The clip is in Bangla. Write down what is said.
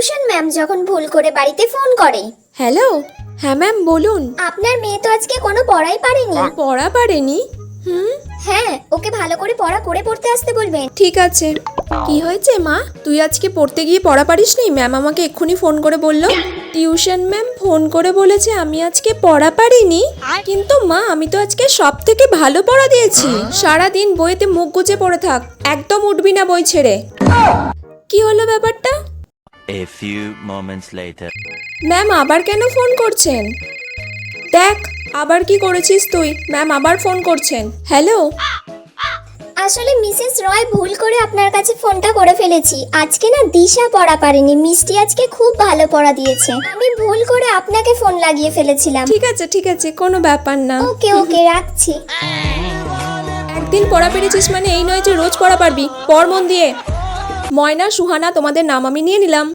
টিউশন ম্যাম যখন ভুল করে বাড়িতে ফোন করে। হ্যালো, হ্যাঁ ম্যাম বলুন। আপনার মেয়ে তো আজকে কোনো পড়াই পারেনি। পড়া পারেনি? হ্যাঁ, ওকে ভালো করে পড়া করে পড়তে আসতে বলবেন। ঠিক আছে। কি হয়েছে মা, তুই আজকে পড়তে গিয়ে পড়া পারিসনি? ম্যাম আমাকে এক্ষুনি ফোন করে বললো। টিউশন ম্যাম ফোন করে বলেছে আমি আজকে পড়া পারিনি। কিন্তু মা, আমি তো আজকে সব থেকে ভালো পড়া দিয়েছি। সারাদিন বইতে মুখ গুজে পড়ে থাক, একদম উঠবি না বই ছেড়ে। কি হলো ব্যাপারটা? A few moments later. Ma'am আবার কেন ফোন করছেন? দেখ আবার কি করেছিস তুই। ম্যাম আবার ফোন করছেন। হ্যালো। আসলে মিসেস রয় ভুল করে আপনার কাছে ফোনটা করে ফেলেছি। আজকে না দিশা পড়া পারেনি, মিষ্টি আজকে খুব ভালো পড়া দিয়েছে। আমি ভুল করে আপনাকে ফোন লাগিয়ে ফেলেছিলাম। ঠিক আছে, কোনো ব্যাপার না। ওকে ওকে, রাখছি। একদিন পড়া পেরেছিস মানে এই নয় যে রোজ পড়া পারবি। পড় মন দিয়ে। ময়না, সুহানা, তোমাদের নাম আমি নিয়ে নিলাম।